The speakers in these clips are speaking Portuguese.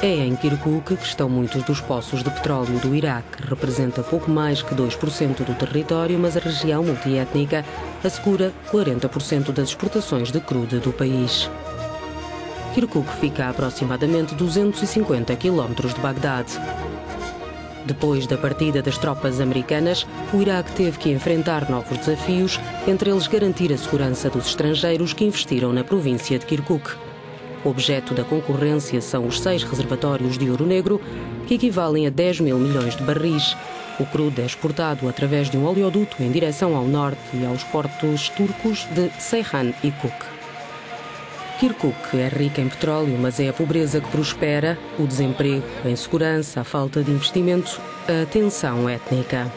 É em Kirkuk que estão muitos dos poços de petróleo do Iraque. Representa pouco mais que 2% do território, mas a região multiétnica assegura 40% das exportações de crude do país. Kirkuk fica a aproximadamente 250 quilómetros de Bagdade. Depois da partida das tropas americanas, o Iraque teve que enfrentar novos desafios, entre eles garantir a segurança dos estrangeiros que investiram na província de Kirkuk. Objeto da concorrência são os 6 reservatórios de ouro negro, que equivalem a 10 mil milhões de barris. O crude é exportado através de um oleoduto em direção ao norte e aos portos turcos de Ceyhan e Kuk. Kirkuk é rica em petróleo, mas é a pobreza que prospera, o desemprego, a insegurança, a falta de investimento, a tensão étnica.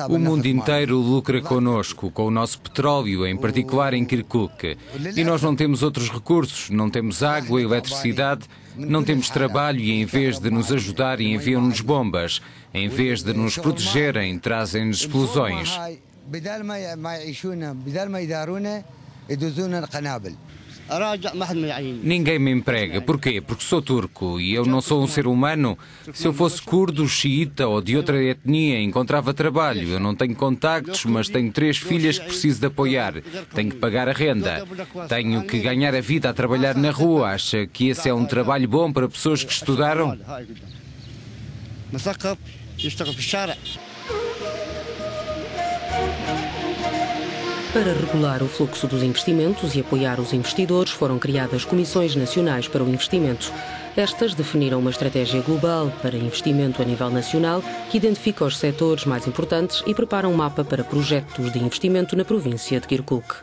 O mundo inteiro lucra connosco, com o nosso petróleo, em particular em Kirkuk. E nós não temos outros recursos, não temos água, eletricidade, não temos trabalho e em vez de nos ajudarem enviam-nos bombas. Em vez de nos protegerem, trazem-nos explosões. Ninguém me emprega. Porquê? Porque sou turco e eu não sou um ser humano. Se eu fosse curdo, xiita ou de outra etnia, encontrava trabalho. Eu não tenho contactos, mas tenho 3 filhas que preciso de apoiar. Tenho que pagar a renda. Tenho que ganhar a vida a trabalhar na rua. Acha que esse é um trabalho bom para pessoas que estudaram? Para regular o fluxo dos investimentos e apoiar os investidores, foram criadas comissões nacionais para o investimento. Estas definiram uma estratégia global para investimento a nível nacional que identifica os setores mais importantes e prepara um mapa para projetos de investimento na província de Kirkuk.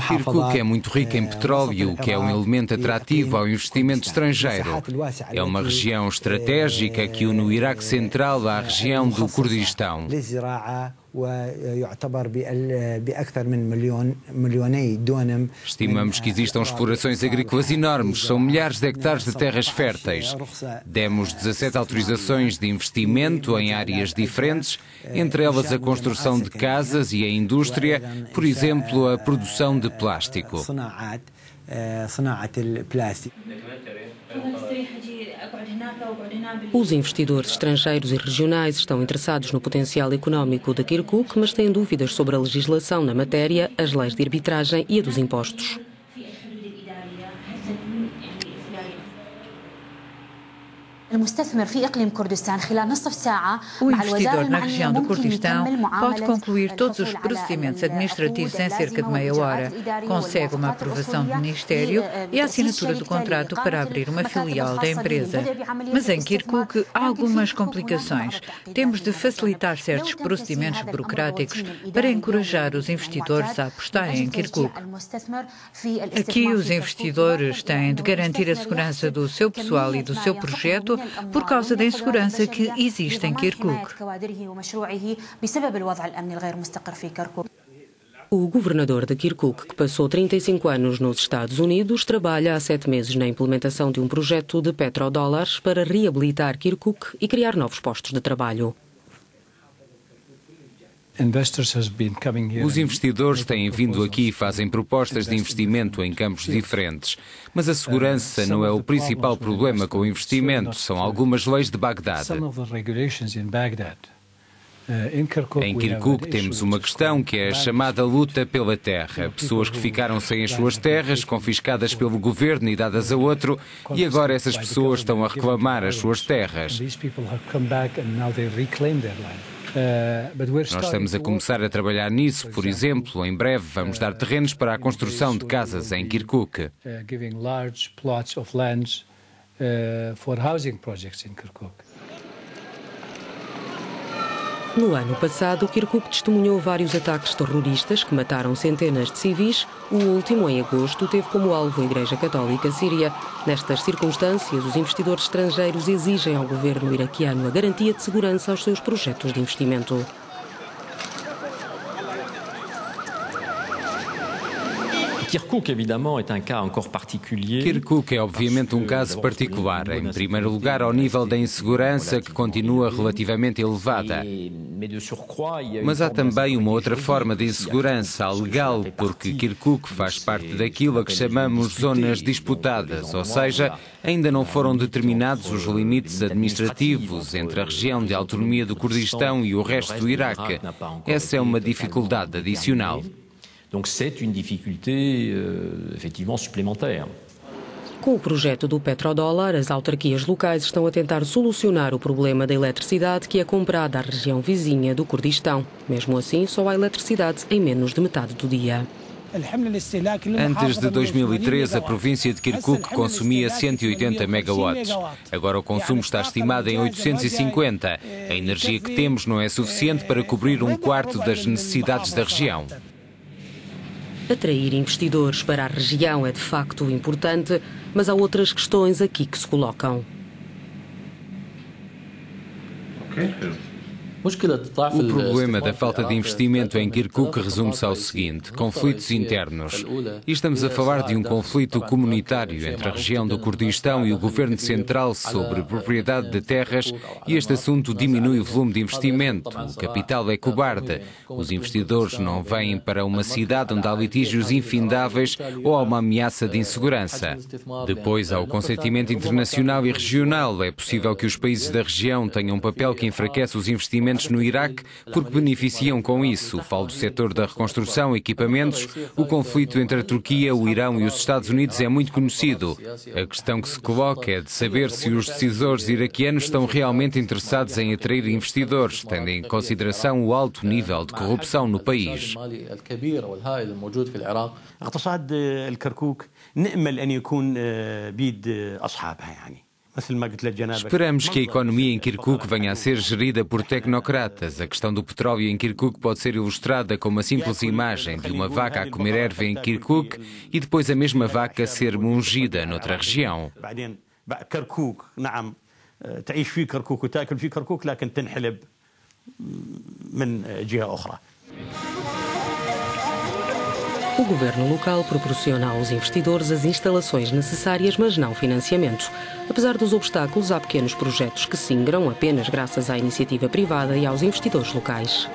Kirkuk é muito rica em petróleo, o que é um elemento atrativo ao investimento estrangeiro. É uma região estratégica que une o Iraque Central à região do Kurdistão. Estimamos que existam explorações agrícolas enormes, são milhares de hectares de terras férteis. Demos 17 autorizações de investimento em áreas diferentes, entre elas a construção de casas e a indústria, por exemplo, a produção de plástico. Os investidores estrangeiros e regionais estão interessados no potencial económico de Kirkuk, mas têm dúvidas sobre a legislação na matéria, as leis de arbitragem e a dos impostos. O investidor na região do Kurdistão pode concluir todos os procedimentos administrativos em cerca de meia hora. Consegue uma aprovação do Ministério e a assinatura do contrato para abrir uma filial da empresa. Mas em Kirkuk há algumas complicações. Temos de facilitar certos procedimentos burocráticos para encorajar os investidores a apostarem em Kirkuk. Aqui os investidores têm de garantir a segurança do seu pessoal e do seu projeto por causa da insegurança que existe em Kirkuk. O governador de Kirkuk, que passou 35 anos nos Estados Unidos, trabalha há 7 meses na implementação de um projeto de petrodólares para reabilitar Kirkuk e criar novos postos de trabalho. Os investidores têm vindo aqui e fazem propostas de investimento em campos diferentes. Mas a segurança não é o principal problema com o investimento, são algumas leis de Bagdade. Em Kirkuk temos uma questão que é a chamada luta pela terra. Pessoas que ficaram sem as suas terras, confiscadas pelo governo e dadas a outro, e agora essas pessoas estão a reclamar as suas terras. Nós estamos a começar a trabalhar nisso, por exemplo, em breve vamos dar terrenos para a construção de casas em Kirkuk. No ano passado, Kirkuk testemunhou vários ataques terroristas que mataram centenas de civis. O último, em agosto, teve como alvo a Igreja Católica Síria. Nestas circunstâncias, os investidores estrangeiros exigem ao governo iraquiano a garantia de segurança aos seus projetos de investimento. Kirkuk é obviamente um caso particular, em primeiro lugar ao nível da insegurança que continua relativamente elevada. Mas há também uma outra forma de insegurança, a legal, porque Kirkuk faz parte daquilo a que chamamos zonas disputadas, ou seja, ainda não foram determinados os limites administrativos entre a região de autonomia do Kurdistão e o resto do Iraque. Essa é uma dificuldade adicional. Donc c'est une difficulté effectivement supplémentaire. Com o projeto do petrodólar, as autarquias locais estão a tentar solucionar o problema da eletricidade que é comprada à região vizinha do Kurdistão. Mesmo assim, só há eletricidade em menos de metade do dia. Antes de 2013, a província de Kirkuk consumia 180 megawatts. Agora o consumo está estimado em 850. A energia que temos não é suficiente para cobrir um quarto das necessidades da região. Atrair investidores para a região é de facto importante, mas há outras questões aqui que se colocam. O problema da falta de investimento em Kirkuk resume-se ao seguinte: conflitos internos. E estamos a falar de um conflito comunitário entre a região do Kurdistão e o governo central sobre propriedade de terras, e este assunto diminui o volume de investimento. O capital é cobarde. Os investidores não vêm para uma cidade onde há litígios infindáveis ou há uma ameaça de insegurança. Depois há o consentimento internacional e regional. É possível que os países da região tenham um papel que enfraquece os investimentos no Iraque, porque beneficiam com isso. Falo do setor da reconstrução, equipamentos. O conflito entre a Turquia, o Irão e os Estados Unidos é muito conhecido. A questão que se coloca é de saber se os decisores iraquianos estão realmente interessados em atrair investidores, tendo em consideração o alto nível de corrupção no país. Esperamos que a economia em Kirkuk venha a ser gerida por tecnocratas. A questão do petróleo em Kirkuk pode ser ilustrada com uma simples imagem de uma vaca a comer erva em Kirkuk e depois a mesma vaca ser mungida noutra região. O governo local proporciona aos investidores as instalações necessárias, mas não financiamento. Apesar dos obstáculos, há pequenos projetos que se ingram apenas graças à iniciativa privada e aos investidores locais.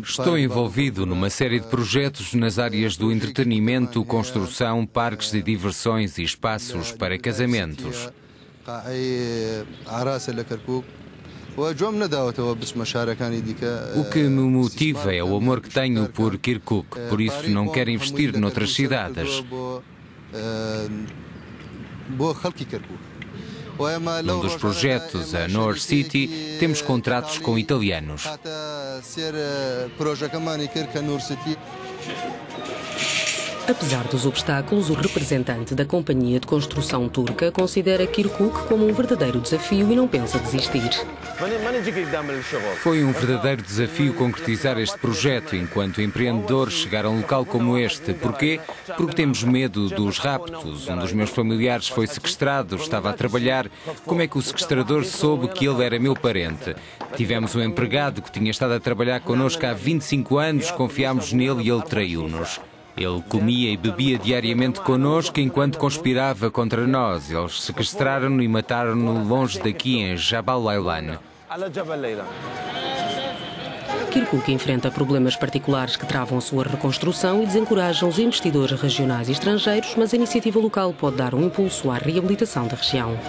Estou envolvido numa série de projetos nas áreas do entretenimento, construção, parques de diversões e espaços para casamentos. O que me motiva é o amor que tenho por Kirkuk, por isso não quero investir noutras cidades. Num dos projetos, a North City, temos contratos com italianos. Apesar dos obstáculos, o representante da companhia de construção turca considera Kirkuk como um verdadeiro desafio e não pensa desistir. Foi um verdadeiro desafio concretizar este projeto enquanto empreendedores chegar a um local como este. Porquê? Porque temos medo dos raptos. Um dos meus familiares foi sequestrado, estava a trabalhar. Como é que o sequestrador soube que ele era meu parente? Tivemos um empregado que tinha estado a trabalhar connosco há 25 anos, confiámos nele e ele traiu-nos. Ele comia e bebia diariamente connosco enquanto conspirava contra nós. Eles sequestraram-no e mataram-no longe daqui, em Jabal Laylan. Kirkuk enfrenta problemas particulares que travam a sua reconstrução e desencorajam os investidores regionais e estrangeiros, mas a iniciativa local pode dar um impulso à reabilitação da região.